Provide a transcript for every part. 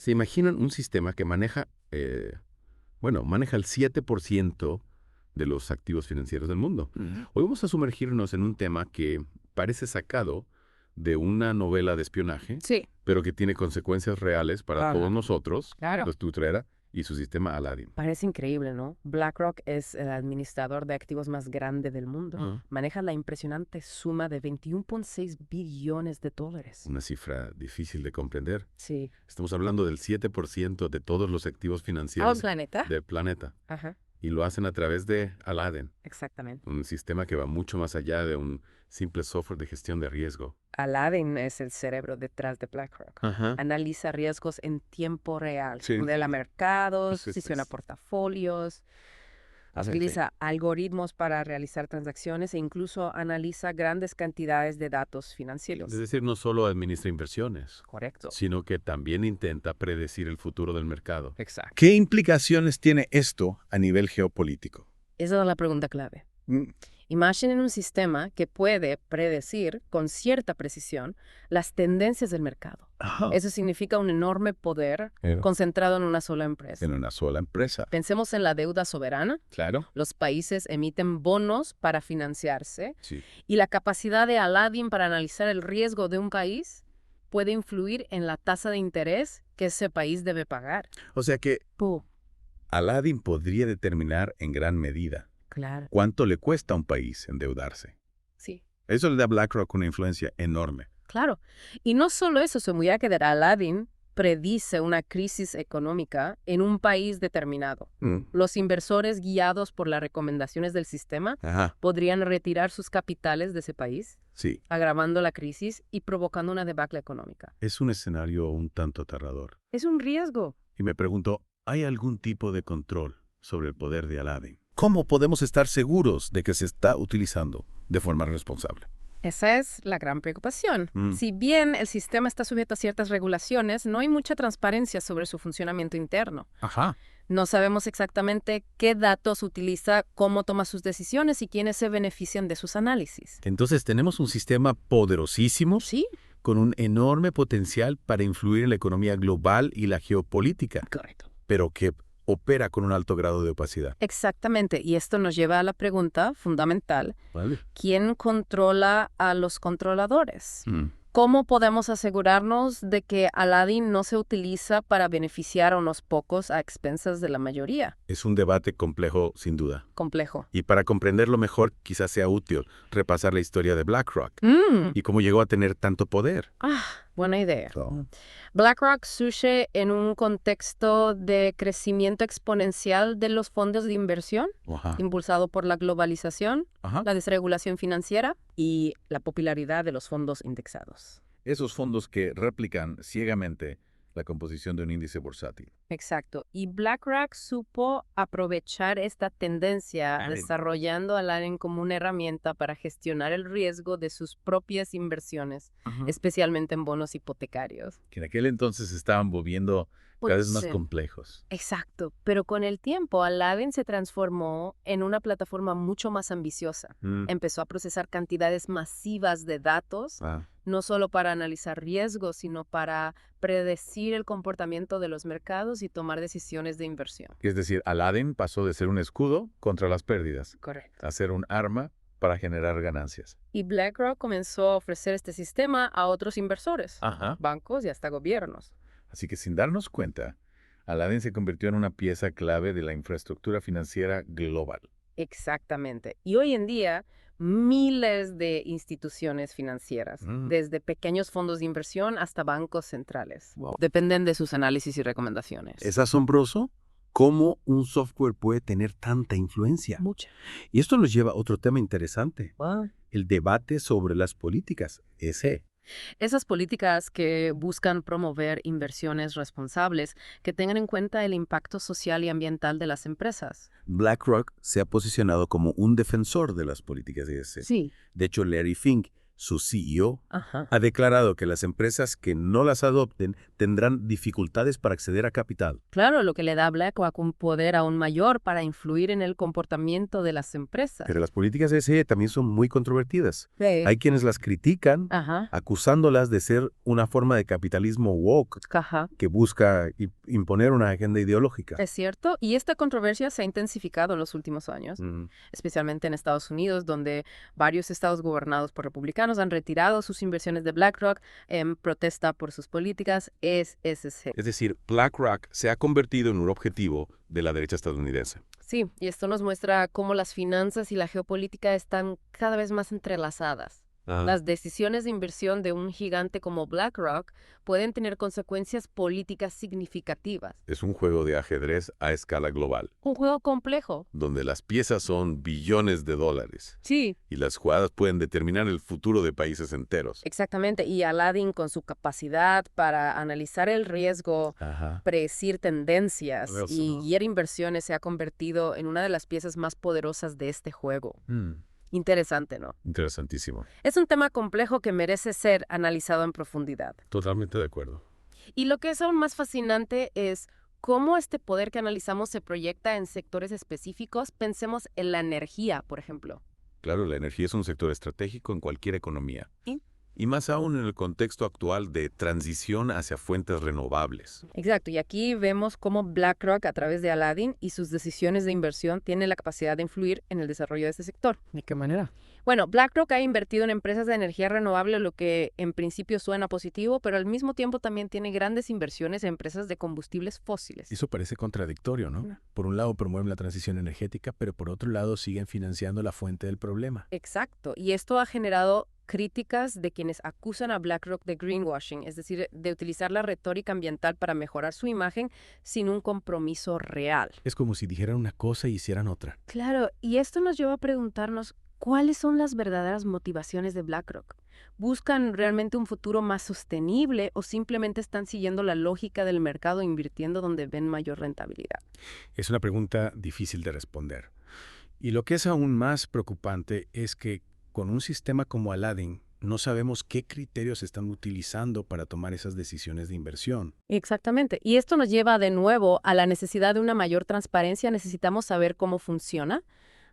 Se imaginan un sistema que maneja, maneja el 7% de los activos financieros del mundo. Ujú. Hoy vamos a sumergirnos en un tema que parece sacado de una novela de espionaje, Sí, pero que tiene consecuencias reales para Ajá. todos nosotros, claro. los Tutrera y su sistema Aladdin. Parece increíble, ¿no? BlackRock es el administrador de activos más grande del mundo. Ah. Maneja la impresionante suma de 21.6 billones de dólares. Una cifra difícil de comprender. Sí. Estamos hablando del 7% de todos los activos ¿Al financieros planeta? del planeta. Ajá, Y lo hacen a través de Aladdin, exactamente. un sistema que va mucho más allá de un simple software de gestión de riesgo. Aladdin es el cerebro detrás de BlackRock. Ajá. Analiza riesgos en tiempo real. Sí. Modela mercados, Sí, sesiona pues. portafolios, utiliza algoritmos para realizar transacciones e incluso analiza grandes cantidades de datos financieros. Es decir, no solo administra inversiones, Correcto. sino que también intenta predecir el futuro del mercado. Exacto. ¿Qué implicaciones tiene esto a nivel geopolítico? Esa es la pregunta clave. Mm, Imaginen un sistema que puede predecir con cierta precisión las tendencias del mercado. ajá. Eso significa un enorme poder Pero concentrado en una sola empresa. en una sola empresa. Pensemos en la deuda soberana. Claro. Los países emiten bonos para financiarse Sí. y la capacidad de Aladdin para analizar el riesgo de un país puede influir en la tasa de interés que ese país debe pagar. O sea que ¡Pum! Aladdin podría determinar en gran medida Claro. cuánto le cuesta a un país endeudarse. Sí. Eso le da a BlackRock una influencia enorme. Claro. Y no solo eso, Sumuya, que Aladdin predice una crisis económica en un país determinado. Los inversores, guiados por las recomendaciones del sistema, Ajá. podrían retirar sus capitales de ese país, Sí. agravando la crisis y provocando una debacle económica. Es un escenario un tanto aterrador. Es un riesgo. Y me pregunto, ¿hay algún tipo de control sobre el poder de Aladdin? ¿Cómo podemos estar seguros de que se está utilizando de forma responsable? Esa es la gran preocupación. Si bien el sistema está sujeto a ciertas regulaciones, no hay mucha transparencia sobre su funcionamiento interno. Ajá. No sabemos exactamente qué datos utiliza, cómo toma sus decisiones y quiénes se benefician de sus análisis. Entonces tenemos un sistema poderosísimo Sí, con un enorme potencial para influir en la economía global y la geopolítica, correcto. pero que opera con un alto grado de opacidad. Exactamente. Y esto nos lleva a la pregunta fundamental. ¿Vale? ¿Quién controla a los controladores? ¿Cómo podemos asegurarnos de que Aladdin no se utiliza para beneficiar a unos pocos a expensas de la mayoría? Es un debate complejo, sin duda. Complejo. Y para comprenderlo mejor, quizás sea útil repasar la historia de BlackRock y cómo llegó a tener tanto poder. Buena idea. BlackRock surge en un contexto de crecimiento exponencial de los fondos de inversión, Ajá. impulsado por la globalización, Ajá. la desregulación financiera y la popularidad de los fondos indexados. Esos fondos que replican ciegamente la composición de un índice bursátil. Exacto. Y BlackRock supo aprovechar esta tendencia, desarrollando Aladdin como una herramienta para gestionar el riesgo de sus propias inversiones, especialmente en bonos hipotecarios. Que en aquel entonces estaban volviendo cada vez más Sí. complejos. Exacto, pero con el tiempo Aladdin se transformó en una plataforma mucho más ambiciosa. Empezó a procesar cantidades masivas de datos, no solo para analizar riesgos, sino para predecir el comportamiento de los mercados y tomar decisiones de inversión. Es decir, Aladdin pasó de ser un escudo contra las pérdidas Correcto. a ser un arma para generar ganancias. Y BlackRock comenzó a ofrecer este sistema a otros inversores, Ajá. bancos y hasta gobiernos. Así que sin darnos cuenta, Aladdin se convirtió en una pieza clave de la infraestructura financiera global. Exactamente. Y hoy en día, miles de instituciones financieras, desde pequeños fondos de inversión hasta bancos centrales, dependen de sus análisis y recomendaciones. Es asombroso cómo un software puede tener tanta influencia. Mucha. Y esto nos lleva a otro tema interesante, el debate sobre las políticas ESG. Esas políticas que buscan promover inversiones responsables que tengan en cuenta el impacto social y ambiental de las empresas. BlackRock se ha posicionado como un defensor de las políticas ESG. Sí. De hecho, Larry Fink, su CEO, Ajá. ha declarado que las empresas que no las adopten tendrán dificultades para acceder a capital. Claro, lo que le da a BlackRock un poder aún mayor para influir en el comportamiento de las empresas. Pero las políticas de SE también son muy controvertidas. Sí. Hay quienes las critican, Ajá. acusándolas de ser una forma de capitalismo woke Ajá. que busca imponer una agenda ideológica. Es cierto, y esta controversia se ha intensificado en los últimos años, especialmente en Estados Unidos, donde varios estados gobernados por republicanos han retirado sus inversiones de BlackRock en protesta por sus políticas ESG. Es decir, BlackRock se ha convertido en un objetivo de la derecha estadounidense. Sí, y esto nos muestra cómo las finanzas y la geopolítica están cada vez más entrelazadas. Las decisiones de inversión de un gigante como BlackRock pueden tener consecuencias políticas significativas. Es un juego de ajedrez a escala global, Un juego complejo. donde las piezas son billones de dólares Sí, y las jugadas pueden determinar el futuro de países enteros. exactamente. Y Aladdin, con su capacidad para analizar el riesgo, predecir tendencias y guiar inversiones, se ha convertido en una de las piezas más poderosas de este juego. Interesante, ¿no? Interesantísimo. Es un tema complejo que merece ser analizado en profundidad. Totalmente de acuerdo. Y lo que es aún más fascinante es cómo este poder que analizamos se proyecta en sectores específicos. Pensemos en la energía, por ejemplo. Claro, la energía es un sector estratégico en cualquier economía. ¿Sí? Y más aún en el contexto actual de transición hacia fuentes renovables. Exacto, y aquí vemos cómo BlackRock, a través de Aladdin y sus decisiones de inversión, tiene la capacidad de influir en el desarrollo de este sector. ¿De qué manera? Bueno, BlackRock ha invertido en empresas de energía renovable, lo que en principio suena positivo, pero al mismo tiempo también tiene grandes inversiones en empresas de combustibles fósiles. Eso parece contradictorio, ¿no? Por un lado promueven la transición energética, pero por otro lado siguen financiando la fuente del problema. Exacto, y esto ha generado críticas de quienes acusan a BlackRock de greenwashing, es decir, de utilizar la retórica ambiental para mejorar su imagen sin un compromiso real. Es como si dijeran una cosa y hicieran otra. Claro, y esto nos lleva a preguntarnos cuáles son las verdaderas motivaciones de BlackRock. ¿Buscan realmente un futuro más sostenible o simplemente están siguiendo la lógica del mercado invirtiendo donde ven mayor rentabilidad? Es una pregunta difícil de responder. Y lo que es aún más preocupante es que con un sistema como Aladdin, no sabemos qué criterios están utilizando para tomar esas decisiones de inversión. Exactamente. Y esto nos lleva de nuevo a la necesidad de una mayor transparencia. Necesitamos saber cómo funciona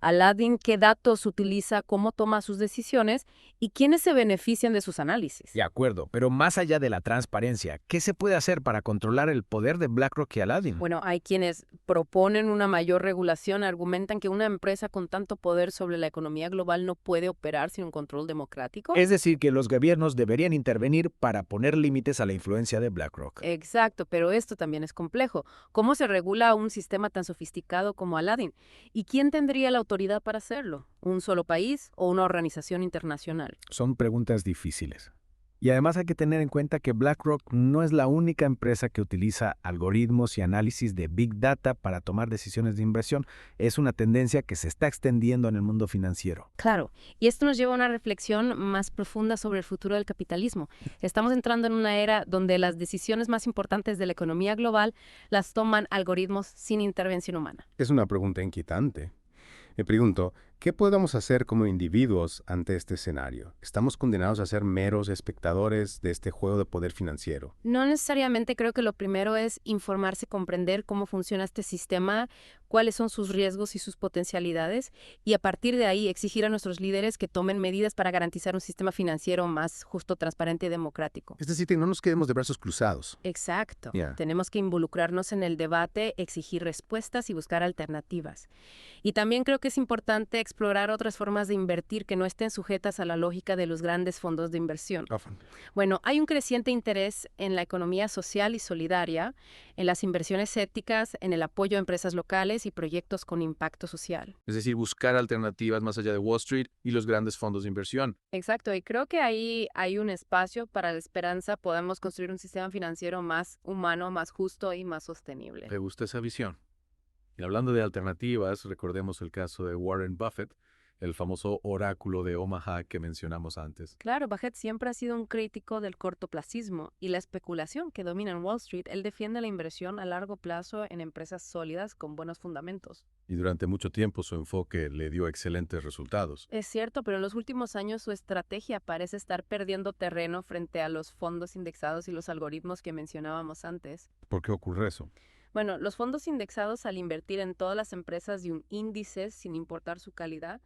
Aladdin, qué datos utiliza, cómo toma sus decisiones y quiénes se benefician de sus análisis. De acuerdo, pero más allá de la transparencia, ¿qué se puede hacer para controlar el poder de BlackRock y Aladdin? Bueno, hay quienes proponen una mayor regulación, argumentan que una empresa con tanto poder sobre la economía global no puede operar sin un control democrático. Es decir, que los gobiernos deberían intervenir para poner límites a la influencia de BlackRock. Exacto, pero esto también es complejo. ¿Cómo se regula un sistema tan sofisticado como Aladdin? ¿Y quién tendría la autoridad para hacerlo? ¿Un solo país o una organización internacional? Son preguntas difíciles. Y además hay que tener en cuenta que BlackRock no es la única empresa que utiliza algoritmos y análisis de Big Data para tomar decisiones de inversión. Es una tendencia que se está extendiendo en el mundo financiero. Claro, y esto nos lleva a una reflexión más profunda sobre el futuro del capitalismo. Estamos entrando en una era donde las decisiones más importantes de la economía global las toman algoritmos sin intervención humana. Es una pregunta inquietante. Me pregunto, ¿qué podemos hacer como individuos ante este escenario? ¿Estamos condenados a ser meros espectadores de este juego de poder financiero? No necesariamente. Creo que lo primero es informarse, comprender cómo funciona este sistema, cuáles son sus riesgos y sus potencialidades, y a partir de ahí exigir a nuestros líderes que tomen medidas para garantizar un sistema financiero más justo, transparente y democrático. Es decir, que no nos quedemos de brazos cruzados. Exacto. Yeah. Tenemos que involucrarnos en el debate, exigir respuestas y buscar alternativas. Y también creo que es importante explorar otras formas de invertir que no estén sujetas a la lógica de los grandes fondos de inversión. Bueno, hay un creciente interés en la economía social y solidaria, en las inversiones éticas, en el apoyo a empresas locales y proyectos con impacto social. Es decir, buscar alternativas más allá de Wall Street y los grandes fondos de inversión. Exacto, y creo que ahí hay un espacio para la esperanza. Podemos construir un sistema financiero más humano, más justo y más sostenible. Me gusta esa visión. Y hablando de alternativas, recordemos el caso de Warren Buffett, el famoso oráculo de Omaha que mencionamos antes. Claro, Buffett siempre ha sido un crítico del cortoplacismo y la especulación que domina en Wall Street. Él defiende la inversión a largo plazo en empresas sólidas con buenos fundamentos. Y durante mucho tiempo su enfoque le dio excelentes resultados. Es cierto, pero en los últimos años su estrategia parece estar perdiendo terreno frente a los fondos indexados y los algoritmos que mencionábamos antes. ¿Por qué ocurre eso? Bueno, los fondos indexados, al invertir en todas las empresas de un índice sin importar su calidad,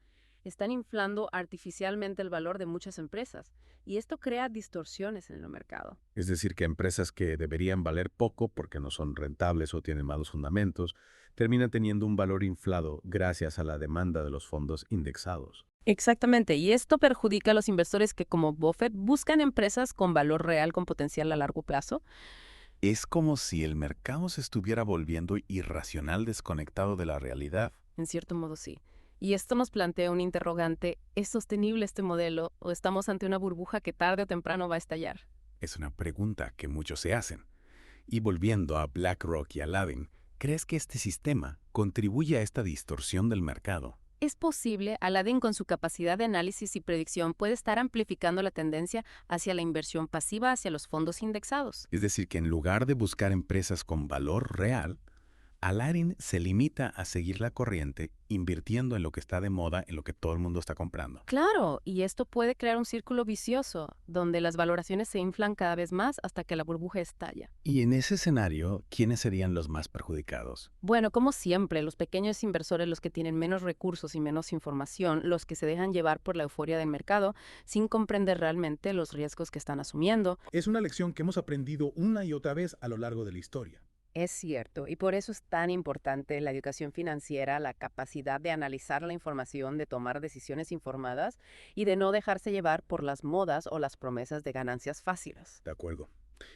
están inflando artificialmente el valor de muchas empresas, y esto crea distorsiones en el mercado. Es decir, que empresas que deberían valer poco porque no son rentables o tienen malos fundamentos, terminan teniendo un valor inflado gracias a la demanda de los fondos indexados. Exactamente, y esto perjudica a los inversores que, como Buffett, buscan empresas con valor real con potencial a largo plazo. Es como si el mercado se estuviera volviendo irracional, desconectado de la realidad. En cierto modo, sí. Y esto nos plantea un interrogante: ¿es sostenible este modelo o estamos ante una burbuja que tarde o temprano va a estallar? Es una pregunta que muchos se hacen. Y volviendo a BlackRock y Aladdin, ¿crees que este sistema contribuye a esta distorsión del mercado? Es posible. Aladdin, con su capacidad de análisis y predicción, puede estar amplificando la tendencia hacia la inversión pasiva hacia los fondos indexados. Es decir, que en lugar de buscar empresas con valor real, Aladdin se limita a seguir la corriente, invirtiendo en lo que está de moda, en lo que todo el mundo está comprando. Claro, y esto puede crear un círculo vicioso, donde las valoraciones se inflan cada vez más hasta que la burbuja estalla. Y en ese escenario, ¿quiénes serían los más perjudicados? Bueno, como siempre, los pequeños inversores, los que tienen menos recursos y menos información, los que se dejan llevar por la euforia del mercado sin comprender realmente los riesgos que están asumiendo. Es una lección que hemos aprendido una y otra vez a lo largo de la historia. Es cierto, y por eso es tan importante la educación financiera, la capacidad de analizar la información, de tomar decisiones informadas y de no dejarse llevar por las modas o las promesas de ganancias fáciles. De acuerdo.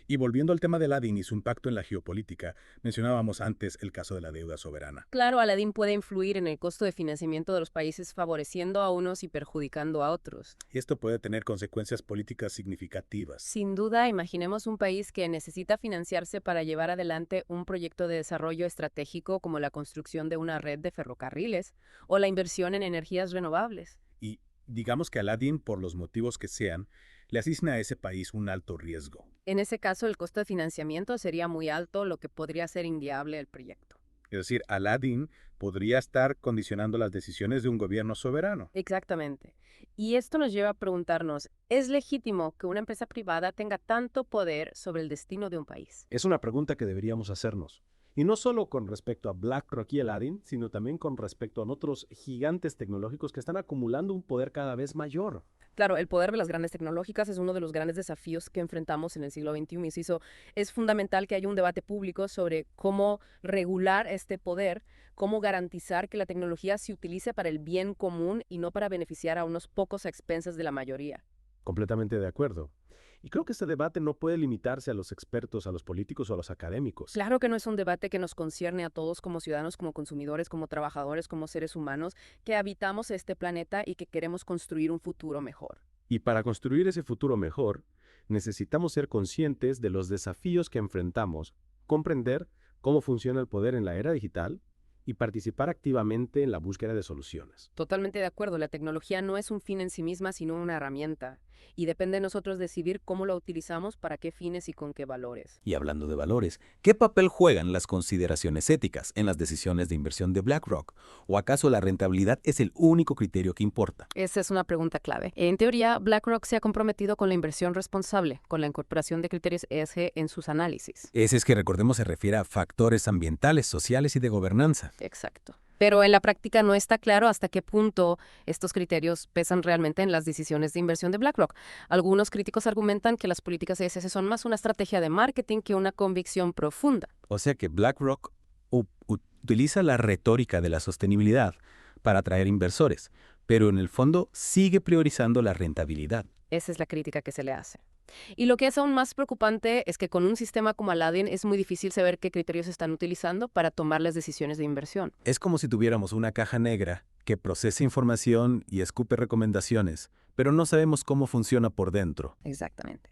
Y volviendo al tema de Aladdin y su impacto en la geopolítica, mencionábamos antes el caso de la deuda soberana. Claro, Aladdin puede influir en el costo de financiamiento de los países, favoreciendo a unos y perjudicando a otros. Esto puede tener consecuencias políticas significativas. Sin duda, imaginemos un país que necesita financiarse para llevar adelante un proyecto de desarrollo estratégico como la construcción de una red de ferrocarriles o la inversión en energías renovables. Y digamos que Aladdin, por los motivos que sean, le asigna a ese país un alto riesgo. En ese caso, el costo de financiamiento sería muy alto, lo que podría hacer inviable el proyecto. Es decir, Aladdin podría estar condicionando las decisiones de un gobierno soberano. Exactamente. Y esto nos lleva a preguntarnos, ¿es legítimo que una empresa privada tenga tanto poder sobre el destino de un país? Es una pregunta que deberíamos hacernos. Y no solo con respecto a BlackRock y Aladdin, sino también con respecto a otros gigantes tecnológicos que están acumulando un poder cada vez mayor. Claro, el poder de las grandes tecnológicas es uno de los grandes desafíos que enfrentamos en el siglo XXI. Inciso, es fundamental que haya un debate público sobre cómo regular este poder, cómo garantizar que la tecnología se utilice para el bien común y no para beneficiar a unos pocos a expensas de la mayoría. Completamente de acuerdo. Y creo que este debate no puede limitarse a los expertos, a los políticos o a los académicos. Claro que no es un debate que nos concierne a todos como ciudadanos, como consumidores, como trabajadores, como seres humanos, que habitamos este planeta y que queremos construir un futuro mejor. Y para construir ese futuro mejor, necesitamos ser conscientes de los desafíos que enfrentamos, comprender cómo funciona el poder en la era digital y participar activamente en la búsqueda de soluciones. Totalmente de acuerdo, la tecnología no es un fin en sí misma, sino una herramienta. Y depende de nosotros decidir cómo la utilizamos, para qué fines y con qué valores. Y hablando de valores, ¿qué papel juegan las consideraciones éticas en las decisiones de inversión de BlackRock? ¿O acaso la rentabilidad es el único criterio que importa? Esa es una pregunta clave. En teoría, BlackRock se ha comprometido con la inversión responsable, con la incorporación de criterios ESG en sus análisis. Ese es que, recordemos, se refiere a factores ambientales, sociales y de gobernanza. Exacto. Pero en la práctica no está claro hasta qué punto estos criterios pesan realmente en las decisiones de inversión de BlackRock. Algunos críticos argumentan que las políticas ESG son más una estrategia de marketing que una convicción profunda. O sea que BlackRock utiliza la retórica de la sostenibilidad para atraer inversores, pero en el fondo sigue priorizando la rentabilidad. Esa es la crítica que se le hace. Y lo que es aún más preocupante es que con un sistema como Aladdin es muy difícil saber qué criterios están utilizando para tomar las decisiones de inversión. Es como si tuviéramos una caja negra que procesa información y escupe recomendaciones, pero no sabemos cómo funciona por dentro. Exactamente.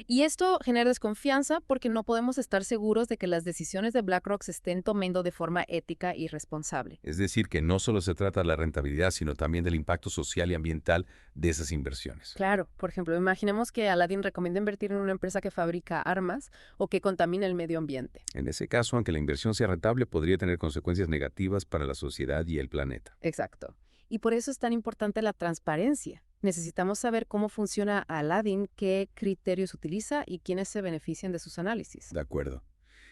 Y esto genera desconfianza porque no podemos estar seguros de que las decisiones de BlackRock se estén tomando de forma ética y responsable. Es decir, que no solo se trata de la rentabilidad, sino también del impacto social y ambiental de esas inversiones. Claro, por ejemplo, imaginemos que Aladdin recomienda invertir en una empresa que fabrica armas o que contamina el medio ambiente. En ese caso, aunque la inversión sea rentable, podría tener consecuencias negativas para la sociedad y el planeta. Exacto. Y por eso es tan importante la transparencia. Necesitamos saber cómo funciona Aladdin, qué criterios utiliza y quiénes se benefician de sus análisis. De acuerdo.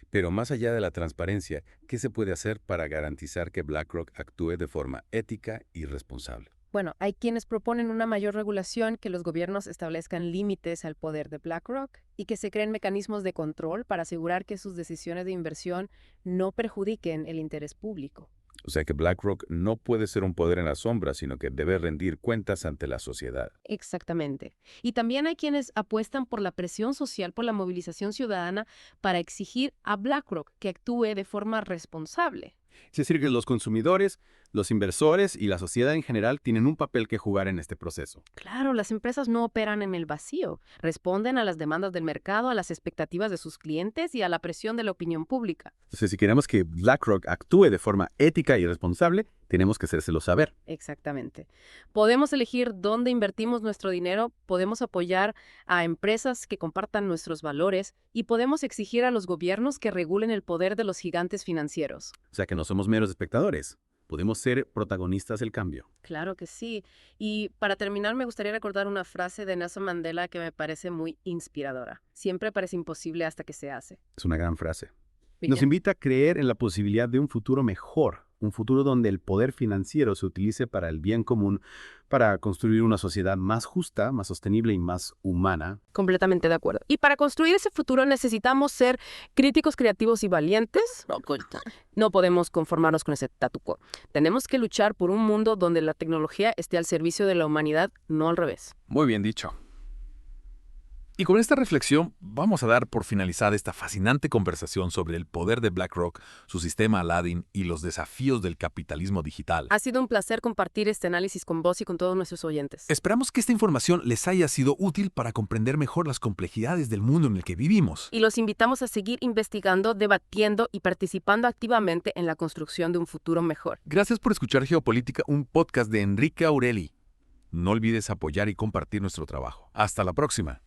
Pero más allá de la transparencia, ¿qué se puede hacer para garantizar que BlackRock actúe de forma ética y responsable? Bueno, hay quienes proponen una mayor regulación, que los gobiernos establezcan límites al poder de BlackRock y que se creen mecanismos de control para asegurar que sus decisiones de inversión no perjudiquen el interés público. O sea que BlackRock no puede ser un poder en la sombra, sino que debe rendir cuentas ante la sociedad. Exactamente. Y también hay quienes apuestan por la presión social, por la movilización ciudadana, para exigir a BlackRock que actúe de forma responsable. Es decir, que los consumidores, los inversores y la sociedad en general tienen un papel que jugar en este proceso. Claro, las empresas no operan en el vacío, responden a las demandas del mercado, a las expectativas de sus clientes y a la presión de la opinión pública. Entonces, si queremos que BlackRock actúe de forma ética y responsable, tenemos que hacérselo saber. Exactamente. Podemos elegir dónde invertimos nuestro dinero, podemos apoyar a empresas que compartan nuestros valores y podemos exigir a los gobiernos que regulen el poder de los gigantes financieros. O sea que no somos meros espectadores. Podemos ser protagonistas del cambio. Claro que sí. Y para terminar, me gustaría recordar una frase de Nelson Mandela que me parece muy inspiradora. Siempre parece imposible hasta que se hace. Es una gran frase. Bien. Nos invita a creer en la posibilidad de un futuro mejor, un futuro donde el poder financiero se utilice para el bien común, para construir una sociedad más justa, más sostenible y más humana. Completamente de acuerdo. Y para construir ese futuro necesitamos ser críticos, creativos y valientes. No podemos conformarnos con ese statu quo. Tenemos que luchar por un mundo donde la tecnología esté al servicio de la humanidad, no al revés. Muy bien dicho. Y con esta reflexión vamos a dar por finalizada esta fascinante conversación sobre el poder de BlackRock, su sistema Aladdin y los desafíos del capitalismo digital. Ha sido un placer compartir este análisis con vos y con todos nuestros oyentes. Esperamos que esta información les haya sido útil para comprender mejor las complejidades del mundo en el que vivimos. Y los invitamos a seguir investigando, debatiendo y participando activamente en la construcción de un futuro mejor. Gracias por escuchar Geopolítica, un podcast de Enrique Aureli. No olvides apoyar y compartir nuestro trabajo. Hasta la próxima.